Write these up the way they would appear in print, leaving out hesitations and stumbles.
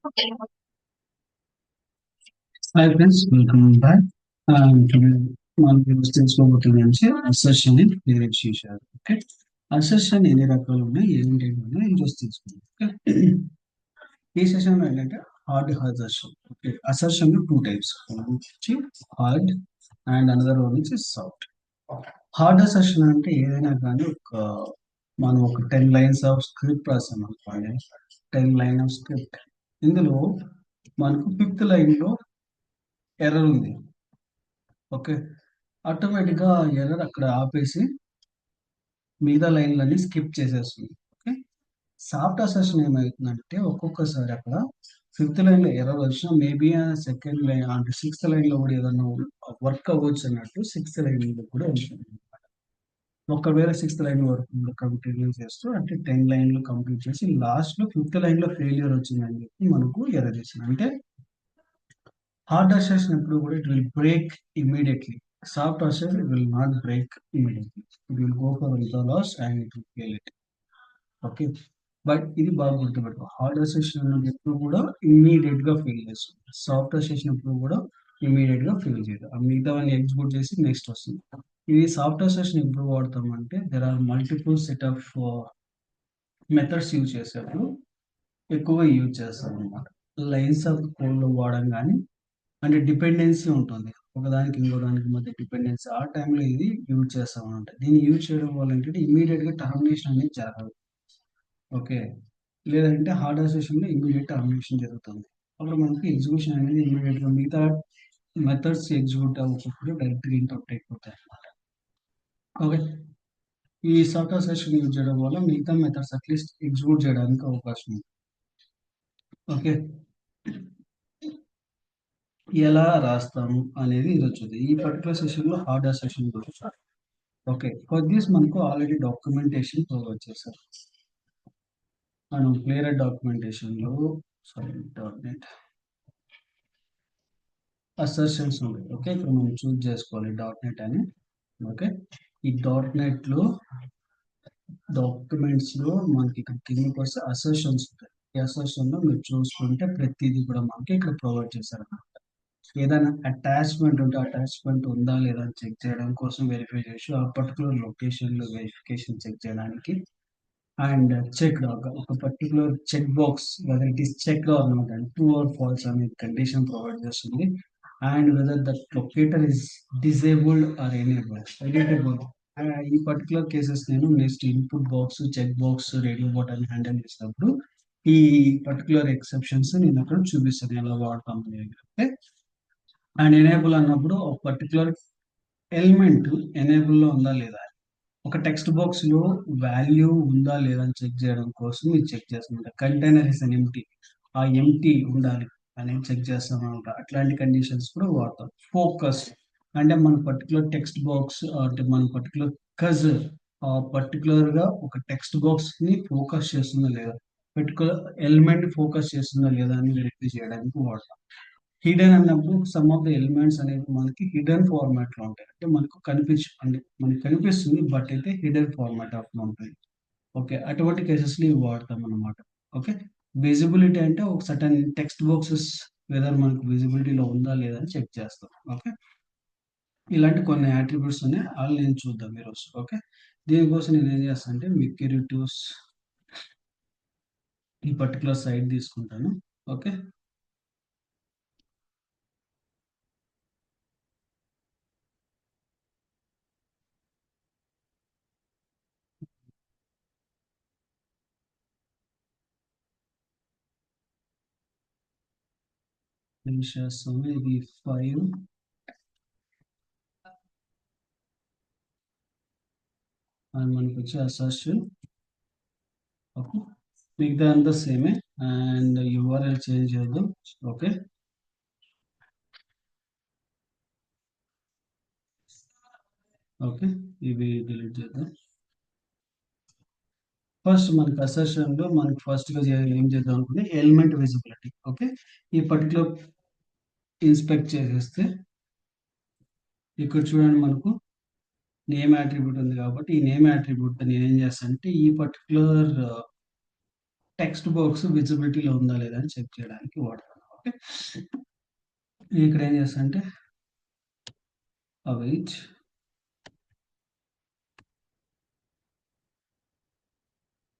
Hi friends, welcome back. Today మనం తెలుసుకోబోతున్న అంశం assertion in relationship. Okay, assertion ఎన్ని రకాలు ఉన్నాయి, ఏంటి ఉన్నాయి ఈరోజు తెలుసుకుందాం. ఓకే, ఈ సెషన్ లో ఏంటంటే hard assertion. Okay, assertion two types, వచ్చి హార్డ్ అండ్ అనదర్ వన్ వచ్చి సాఫ్ట్. హార్డ్ అసర్షన్ అంటే ఏదైనా కానీ మనం ఒక 10 లైన్స్ ఆఫ్ స్క్రిప్ట్ రాసాం అనుకోండి. 10 లైన్ ఆఫ్ స్క్రిప్ట్, ఇందులో మనకు ఫిఫ్త్ లైన్ లో ఎర్రర్ ఉంది. ఓకే, ఆటోమేటిక్గా ఎర్రర్ అక్కడ ఆపేసి మిగతా లైన్లన్నీ స్కిప్ చేసేస్తుంది. ఓకే, సాఫ్ట్ అసెషన్ ఏమవుతుందంటే ఒక్కొక్కసారి అక్కడ ఫిఫ్త్ లైన్ లో ఎర్రర్ వచ్చినా మేబీ సెకండ్ లైన్ అంటే సిక్స్త్ లైన్ లో కూడా ఏదన్నా వర్క్ అవ్వచ్చు అన్నట్టు సిక్స్త్ లైన్ లో కూడా ఉంటుంది. ఒకవేళ సిక్స్త్ లైన్ వరకు కంటిన్యూ చేస్తూ అంటే 10 లైన్లు కంప్లీట్ చేసి లాస్ట్ లో ఫిఫ్త్ లైన్ లో ఫెయిల్యూర్ వచ్చిందని చెప్పి మనకు ఎర్రర్ ఇస్తుంది. అంటే హార్డ్ అసెషన్ ఎప్పుడు కూడా it will break immediately. Soft assertion it will not break immediately. It will go for the loss and it will fail it. Okay, but ఇది బాగా గుర్తుపెట్టుకో, హార్డ్ అసెషన్ ఎప్పుడు కూడా ఇమ్మీడియట్ గా ఫెయిల్ చేస్తుంది. సాఫ్ట్ అసెషన్ ఎప్పుడు కూడా ఇమ్మీడియట్ గా ఫెయిల్ చేయదు. ఆ మిగతావన్నీ ఎగ్జిక్యూట్ చేసి నెక్స్ట్ వస్తుంది. ఇది సాఫ్ట్ అసెషన్ ఎప్పుడు వాడతామంటే there are multiple set of methods use చేసేప్పుడు ఎక్కువగా యూజ్ చేస్తాం అనమాట. లైన్స్ ఆఫ్ కోడ్ లో వాడడం కానీ, అంటే డిపెండెన్సీ ఉంటుంది ఒకదానికి ఇంకో దానికి మధ్య డిపెండెన్సీ, ఆ టైంలో ఇది యూజ్ చేస్తాం అనమాట. దీన్ని యూజ్ చేయడం వల్ల ఏంటంటే ఇమీడియట్ గా టర్మినేషన్ అనేది జరగదు. ఓకే, లేదంటే హార్డ్ అసెషన్ లో ఇమీడియట్ టర్మినేషన్ జరుగుతుంది. అప్పుడు మనకి ఎగ్జిక్యూషన్ అనేది ఇమీడియట్ గా మిగతా మెథడ్స్ ఎగ్జిక్యూట్ అవ్వకపోతే డైరెక్ట్ గా ఇంటర్ప్ట్ అయిపోతాయి అనమాట. ఓకే, ఈ సాఫ్ట్ అసెషన్ యూజ్ చేయడం వల్ల మిగతా మెథడ్స్ అట్లీస్ట్ ఎగ్జిక్యూట్ చేయడానికి అవకాశం ఉంది. ఓకే, ఎలా రాస్తాము అనేది ఈరోజు చూద్దాం. ఈ పర్టికులర్ సెషన్ లో హార్డ్ అసెషన్ గురించి. ఓకే, ఫర్ దిస్ మనకు ఆల్రెడీ డాక్యుమెంటేషన్ ప్రొవైడ్ చేశారు. మనం క్లియర్ డాక్యుమెంటేషన్ లో సారీ డాట్ అసర్షన్స్ ఉంటాయి. ఓకే, ఇక్కడ మనం చూస్ చేసుకోవాలి డాట్ నెట్ అని. ఓకే, ఈ డాట్ నెట్ లో డాక్యుమెంట్స్ లో మనకి ఇక్కడ కిందకి వస్తే అసర్షన్స్ ఉంటాయి. ఈ అసర్షన్ లో మీరు చూసుకుంటే ప్రతిదీ కూడా మనకి ఇక్కడ ప్రొవైడ్ చేశారు. ఏదైనా అటాచ్మెంట్ ఉంటే అటాచ్మెంట్ ఉందా లేదా అని చెక్ చేయడం కోసం వెరిఫై చేసి ఆ పర్టికులర్ లొకేషన్ లో వెరిఫికేషన్ చెక్ చేయడానికి, అండ్ చెక్ ఒక particular check box whether it is check or not and true or false అనే కండిషన్ ప్రొవైడ్ చేస్తుంది. And whether that locator is disabled or editable. ఈ పర్టికులర్ కేసెస్ నేను next input box, check box, radio button handle చేసినప్పుడు ఈ particular exceptions నేను అక్కడ చూపిస్తాను ఎలా వాడతాం అనేది. ఓకే, అండ్ ఎనేబుల్ అన్నప్పుడు ఒక పర్టికులర్ ఎలిమెంట్ ఎనేబుల్ లో ఉందా లేదా, ఒక టెక్స్ట్ బాక్స్ లో వాల్యూ ఉందా లేదా అని చెక్ చేయడం కోసం ఇది చెక్ చేస్తామంట. కంటైనర్ ఇస్ అన్ ఎంటీ, ఆ ఎంటీ ఉండాలి అనేది చెక్ చేస్తామంట. అట్లాంటి కండిషన్స్ కూడా వాడతాం. ఫోకస్ అంటే మన పర్టికులర్ టెక్స్ట్ బాక్స్ అంటే మన పర్టికులర్ కజర్ పర్టికులర్ గా ఒక టెక్స్ట్ బాక్స్ ని ఫోకస్ చేస్తుందా లేదా, పర్టికులర్ ఎలిమెంట్ ఫోకస్ చేస్తుందా లేదా అని వెరిఫై చేయడానికి వాడతాం. హిడెన్ అన్నప్పుడు సమ్ ఆఫ్ ద ఎలిమెంట్స్ అనేవి మనకి హిడెన్ ఫార్మాట్ లో ఉంటాయి. అంటే అంటే మనకు కనిపిస్తుంది బట్ అయితే హిడెన్ ఫార్మాట్ ఆఫ్ లో ఉంటుంది. ఓకే, అటువంటి కేసెస్ లో ఇవి వాడతాం అన్నమాట. ఓకే, విజిబిలిటీ అంటే ఒక సర్టన్ టెక్స్ట్ బాక్సెస్ వెదర్ మనకు విజిబిలిటీలో ఉందా లేదా అని చెక్ చేస్తాం. ఓకే, ఇలాంటి కొన్ని యాట్రిబ్యూట్స్ ఉన్నాయి, వాళ్ళు నేను చూద్దాం ఈరోజు. ఓకే, దీనికోసం నేను ఏం చేస్తాను అంటే మిక్యూరిటూస్ ఈ పర్టికులర్ సైట్ తీసుకుంటాను. ఓకే, నేను చేస్తాను ఇది 5 అండ్ మనకి వచ్చే అసర్షన్. ఓకే, మిగతా అంతా సేమే అండ్ యూఆర్ఎల్ చేంజ్ చేద్దాం. ఓకే, ఓకే, ఇవి డిలీట్ చేద్దాం. ఫస్ట్ మనకి అసర్షన్ లో మనకి ఫస్ట్ గా ఏం చేద్దాం అనుకుంటే ఎలిమెంట్ విజిబిలిటీ. ఓకే, ఈ పర్టికులర్ ఇన్స్పెక్ట్ చేసేస్తే ఇక్కడ చూడండి మనకు నేమ్ యాట్రిబ్యూట్ ఉంది కాబట్టి ఈ నేమ్ యాట్రిబ్యూట్ నేను ఏం చేస్తాను అంటే ఈ పర్టికులర్ టెక్స్ట్ బాక్స్ విజిబిలిటీలో ఉందా లేదా అని చెక్ చేయడానికి వాడతాను. ఓకే, ఇక్కడ ఏం చేస్తా అంటే await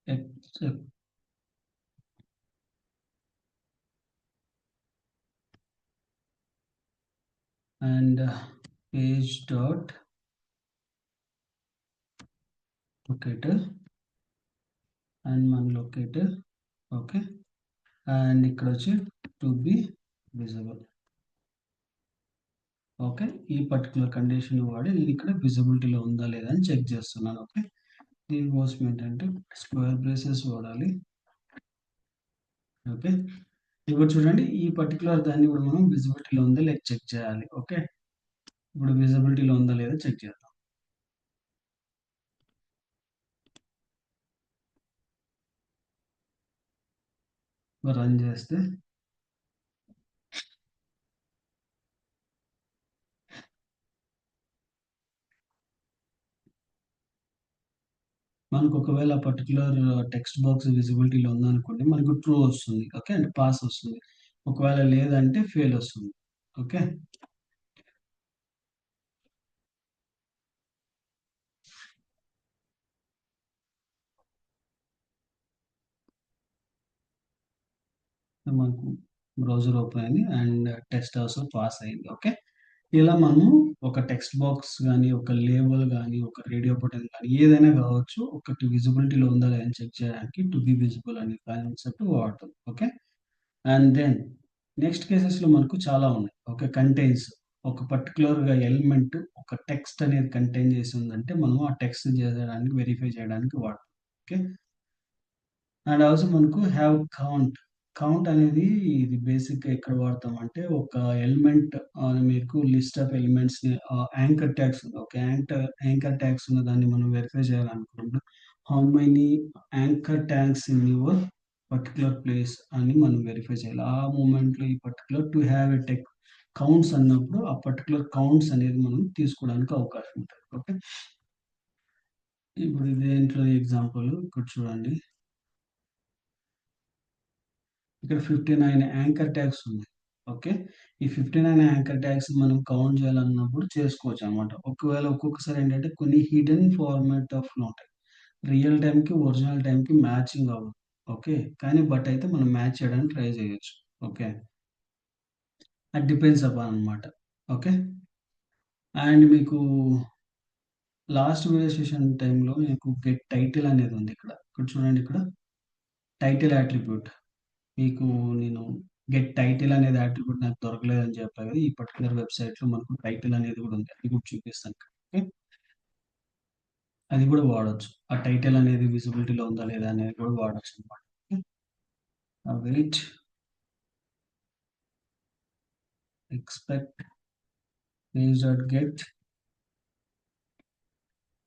accept and page dot locator and మన locator. ఓకే, అండ్ ఇక్కడ వచ్చి టు బి విజిబుల్. ఓకే, ఈ పర్టికులర్ కండిషన్ వాడి నేను ఇక్కడ విజిబిలిటీలో ఉందా లేదా అని చెక్ చేస్తున్నాను. ఓకే, దీనికోసం ఏంటంటే స్క్వేర్ బ్రేసెస్ వాడాలి. ఓకే, ఇప్పుడు చూడండి ఈ పర్టికులర్ దాన్ని కూడా మనం విజిబిలిటీలో ఉందా లేదా చెక్ చేయాలి. ఓకే, ఇప్పుడు విజిబిలిటీలో ఉందా లేదా చెక్ చేద్దాం. రన్ చేస్తే మనకు ఒకవేళ పర్టికులర్ టెక్స్ట్ బాక్స్ విజిబిలిటీలో ఉందనుకోండి మనకు ట్రూ వస్తుంది. ఓకే, అంటే పాస్ వస్తుంది. ఒకవేళ లేదంటే ఫెయిల్ వస్తుంది. ఓకే, మనకు బ్రౌజర్ ఓపెన్ అయింది అండ్ టెస్ట్ ఆల్సో పాస్ అయింది. ఓకే, ఇలా మనము ఒక టెక్స్ట్ బాక్స్ కానీ ఒక లేబుల్ కానీ ఒక రేడియో బటన్ కానీ ఏదైనా కావచ్చు ఒకటి విజిబిలిటీలో ఉందా లేదా అని చెక్ చేయడానికి టు బి విజిబుల్ అనే కాన్సెప్ట్ వాడతాం. ఓకే, అండ్ దెన్ నెక్స్ట్ కేసెస్లో మనకు చాలా ఉన్నాయి. ఓకే, కంటైన్స్ ఒక పర్టికులర్గా ఎలిమెంట్ ఒక టెక్స్ట్ అనేది కంటైన్ చేసి ఉందంటే మనం ఆ టెక్స్ట్ చేయడానికి వెరిఫై చేయడానికి వాడతాం. ఓకే, అండ్ ఆల్సో మనకు హ్యావ్ కౌంట్. కౌంట్ అనేది ఇది బేసిక్గా ఎక్కడ వాడతాం అంటే ఒక ఎలిమెంట్ మీకు లిస్ట్ ఆఫ్ ఎలిమెంట్స్ ని యాంకర్ ట్యాగ్స్ ఉంది. ఒక యాంకర్ ట్యాగ్స్ ఉన్న దాన్ని మనం వెరిఫై చేయాలనుకున్నప్పుడు how many anchor tags in your particular place అని మనం వెరిఫై చేయాలి. ఆ మూమెంట్ లో ఈ particular to have a tech counts అన్నప్పుడు ఆ పర్టికులర్ కౌంట్స్ అనేది మనం తీసుకోవడానికి అవకాశం ఉంటుంది. ఓకే, ఇప్పుడు దేంట్లో ఎగ్జాంపుల్ ఇక్కడ చూడండి. ఇక్కడ 59 యాంకర్ ట్యాగ్స్ ఉన్నాయి. ఓకే, ఈ 59 యాంకర్ ట్యాగ్స్ మనం కౌంట్ చేయాలన్నప్పుడు చేసుకోవచ్చు అనమాట. ఒకవేళ ఒక్కొక్కసారి ఏంటంటే కొన్ని హిడెన్ ఫార్మాట్ ఆఫ్ లో ఉంటాయి. రియల్ టైంకి ఒరిజినల్ టైంకి మ్యాచింగ్ అవ్వదు. ఓకే, కానీ బట్ అయితే మనం మ్యాచ్ చేయడానికి ట్రై చేయొచ్చు. ఓకే, అది డిపెండ్స్ అపాన్ అనమాట. ఓకే, అండ్ మీకు లాస్ట్ రిజిస్ట్రేషన్ టైంలో మీకు గెట్ టైటిల్ అనేది ఉంది. ఇక్కడ ఇక్కడ చూడండి, ఇక్కడ టైటిల్ అట్రిబ్యూట్ మీకు నేను గెట్ టైటిల్ అనేది అట్రిబ్యూట్ నాకు దొరకలేదని చెప్పా కదా, ఈ పర్టికులర్ వెబ్సైట్ లో మనకు టైటిల్ అనేది కూడా ఉంది. అది కూడా చూపిస్తాను. ఓకే, అది కూడా వాడొచ్చు. ఆ టైటిల్ అనేది విజిబిలిటీలో ఉందా లేదా అనేది కూడా వాడొచ్చు అనమాట. Wait expect page dot get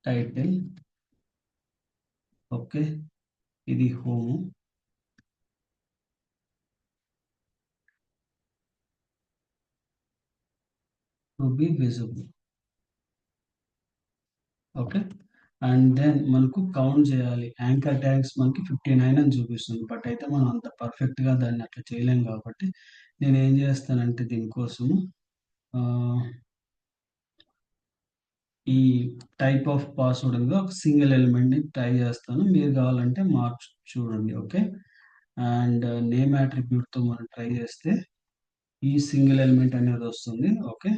title. Okay, ఇది home. To be visible. Okay, and then మనకు కౌంట్ చేయాలి. యాంకర్ ట్యాగ్స్ మనకి 59 అని చూపిస్తుంది. బట్ అయితే మనం అంత పర్ఫెక్ట్ గా దాన్ని అట్లా చేయలేం కాబట్టి నేను ఏం చేస్తానంటే దీనికోసం ఆ, ఈ టైప్ ఆఫ్ పాస్వర్డ్ అనేది ఒక సింగిల్ ఎలిమెంట్ ని ట్రై చేస్తాను. మీరు కావాలంటే మార్చు చూడండి. ఓకే, అండ్ నేమ్ అట్రిబ్యూట్ తో మనం ట్రై చేస్తే ఈ సింగిల్ ఎలిమెంట్ అనేది వస్తుంది. ఓకే,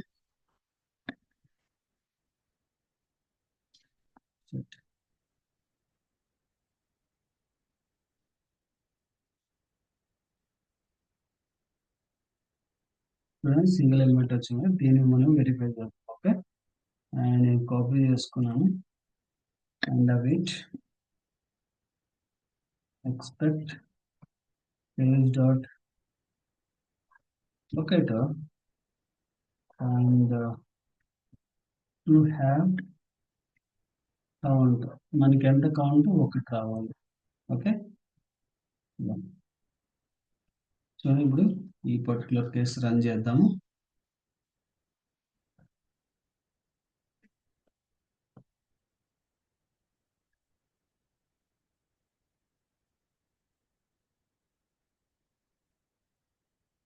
చూడండి సింగిల్ ఎలిమెంట్ వచ్చింది. దీన్ని మనం వెరిఫై చేస్తాం. ఓకే, అండ్ నేను కాపీ చేసుకున్నాను and wait expect page dot locator and to have count. మనకి ఎంత కౌంట్ ఒకటి రావాలి. ఓకే, సో ఇప్పుడు ఈ పర్టికులర్ కేసు రన్ చేద్దాము.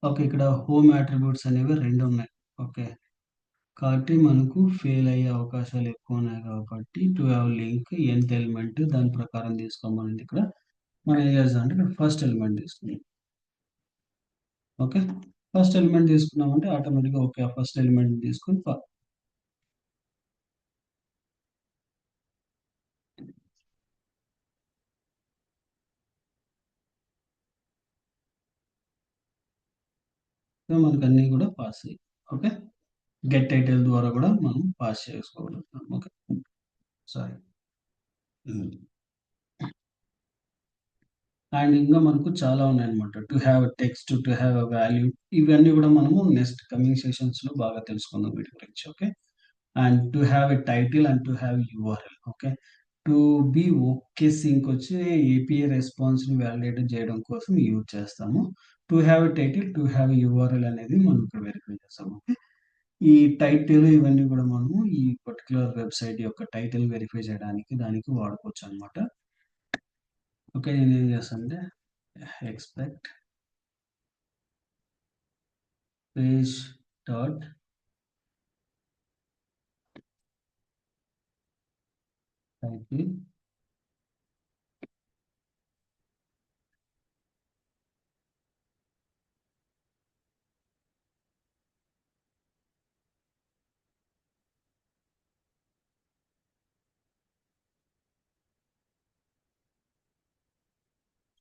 ఓకే. ఇక్కడ హోమ్ అట్రిబ్యూట్స్ అనేవి 2 ఉన్నాయి. ఓకే. కాబట్టి మనకు ఫెయిల్ అయ్యే అవకాశాలు ఎక్కువ ఉన్నాయి కాబట్టి to have link nth element దాని ప్రకారం తీసుకోమనింది ఇక్కడ. మనం ఏం చేద్దామంటే ఇక్కడ ఫస్ట్ ఎలిమెంట్ తీసుకుందాం. ఓకే. ఫస్ట్ ఎలిమెంట్ తీసుకున్నామంటే ఆటోమేటిక్‌గా ఓకే. ఆ ఫస్ట్ ఎలిమెంట్ తీసుకొని సో, మనకన్నీ కూడా పాస్ అయ్యాయి. ఓకే. గెట్ టైటిల్ ద్వారా కూడా మనం పాస్ చేసుకోగలుగుతాం. ఓకే. సారీ. హ్మ్. అండ్ ఇంకా మనకు చాలా ఉన్నాయన్నమాట. To have a text, to have a value ఇవన్నీ కూడా మనము నెక్స్ట్ కమింగ్ సెషన్స్‌లో బాగా తెలుసుకుందాం వీటి గురించి. Okay. And to have a title and to have URL. Okay. To be okay sync వచ్చి ఏపీఐ రెస్పాన్స్‌ని వాలిడేట్ చేయడం కోసం యూజ్ చేస్తాము. To have a title, to have URL అనేది మనం ఇక్కడ వెరిఫై చేస్తాం. ఓకే. ఈ టైటిల్ ఇవన్నీ కూడా మనము ఈ పర్టిక్యులర్ వెబ్‌సైట్ యొక్క టైటిల్ వెరిఫై చేయడానికి దానికి వాడుకోవచ్చనమాట. ఓకే. నేనేం చేస్తానంటే ఎక్స్‌పెక్ట్ పేజ్ డాట్ టైటిల్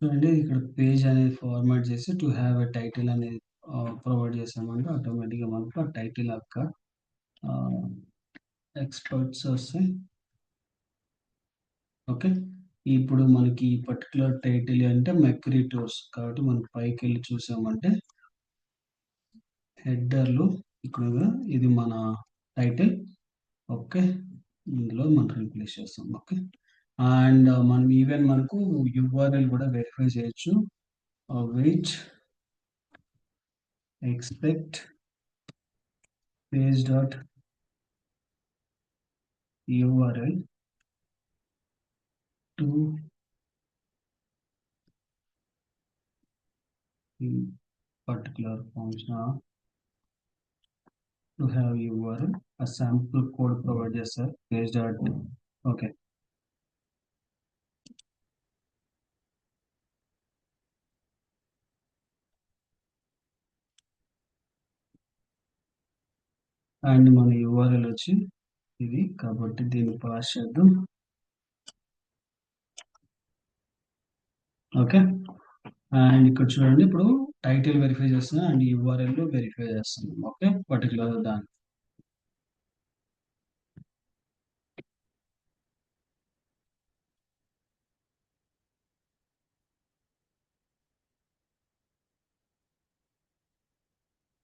చూడండి ఇక్కడ పేజ్ అనేది ఫార్మాట్ చేసి టు హావ్ ఎ టైటిల్ అనేది ప్రొవైడ్ చేసామంటే ఆటోమేటిక్‌గా మనకు ఆ టైటిల్ యొక్క ఆహ్, ఎక్స్‌పర్ట్స్ వస్తాయి. ఓకే. ఇప్పుడు మనకి ఈ పర్టిక్యులర్ టైటిల్ అంటే మెక్రీ టూర్స్ కాబట్టి మనం పైకెళ్ళి చూసామంటే హెడర్‌లో ఇక్కడ ఇది మన టైటిల్. ఓకే. ఇందులో మనం రీప్లేస్ చేస్తాం. ఓకే. అండ్ మనం ఈవెన్ మనకు యూఆర్ఎల్ కూడా వెరిఫై చేయొచ్చు. Wait expect page dot URL to ఈ particular function to have URL ఆ శాంపుల్ కోడ్ ప్రొవైడ్ చేస్తారు. Page dot okay. అండ్ మన యూఆర్ఎల్ వచ్చి ఇది కాబట్టి దీన్ని పాస్ చేద్దాం. ఓకే. అండ్ ఇక్కడ చూడండి ఇప్పుడు టైటిల్ వెరిఫై చేస్తున్నా అండ్ యూఆర్ఎల్ వెరిఫై చేస్తున్నాం. ఓకే. పర్టిక్యులర్ దాన్ని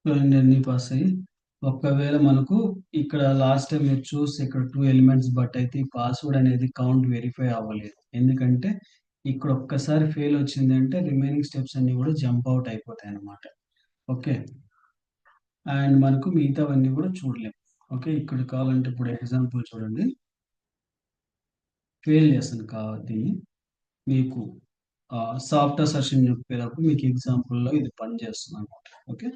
చూడండి అన్ని పాస్ అయ్యి ఒకవేళ మనకు ఇక్కడ లాస్ట్ టైం మీరు చూస్తే ఇక్కడ 2 ఎలిమెంట్స్ బట్ అయితే ఈ పాస్వర్డ్ అనేది కౌంట్ వెరిఫై అవ్వలేదు. ఎందుకంటే ఇక్కడ ఒక్కసారి ఫెయిల్ వచ్చిందంటే రిమైనింగ్ స్టెప్స్ అన్నీ కూడా జంప్ అవుట్ అయిపోతాయి అన్నమాట. ఓకే. అండ్ మనకు మిగతావన్నీ కూడా చూడలేం. ఓకే. ఇక్కడ కావాలంటే ఇప్పుడు ఎగ్జాంపుల్ చూడండి. ఫెయిల్ చేశాను దీన్ని. మీకు సాఫ్ట్‌వేర్ సెషన్ చెప్పేటప్పుడు మీకు ఎగ్జాంపుల్‌లో ఇది పనిచేస్తుందన్నమాట. ఓకే.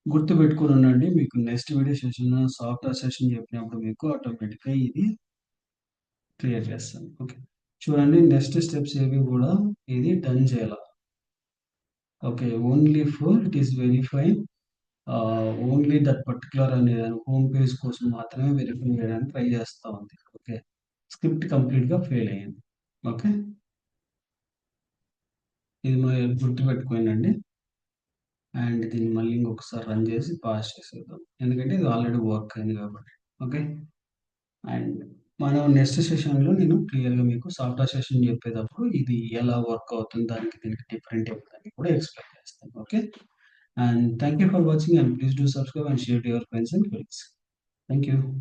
గుర్తుపెట్టుకొని ఉండండి. మీకు నెక్స్ట్ వీడియో సెషన్‌లో సాఫ్ట్‌వేర్ సెషన్ చెప్పినప్పుడు మీకు ఆటోమేటిక్‌గా ఇది క్లియర్ చేస్తాను. ఓకే. చూడండి నెక్స్ట్ స్టెప్స్ ఏవి కూడా ఇది డన్ చేయాల. Okay. Only for it is verifying only that particular అనే హోమ్ పేజ్ కోసం మాత్రమే వెరిఫై చేయడానికి ట్రై చేస్తా ఉంది. ఓకే. స్క్రిప్ట్ కంప్లీట్‌గా ఫెయిల్ అయ్యింది. ఓకే. ఇది మీరు గుర్తుపెట్టుకోనండి. అండ్ దీన్ని మళ్ళీ ఇంకొకసారి రన్ చేసి పాస్ చేసేద్దాం. ఎందుకంటే ఇది ఆల్రెడీ వర్క్ అయింది కాబట్టి. ఓకే. అండ్ మనం నెక్స్ట్ సెషన్‌లో నేను క్లియర్‌గా మీకు సాఫ్ట్‌వేర్ సెషన్ చెప్పేటప్పుడు ఇది ఎలా వర్క్ అవుతుంది, దానికి దీనికి డిఫరెంట్ ఏంటని కూడా ఎక్స్‌ప్లెయిన్ చేస్తాను. Okay. And thank you for watching and please do subscribe and share to your friends and colleagues. Thank you.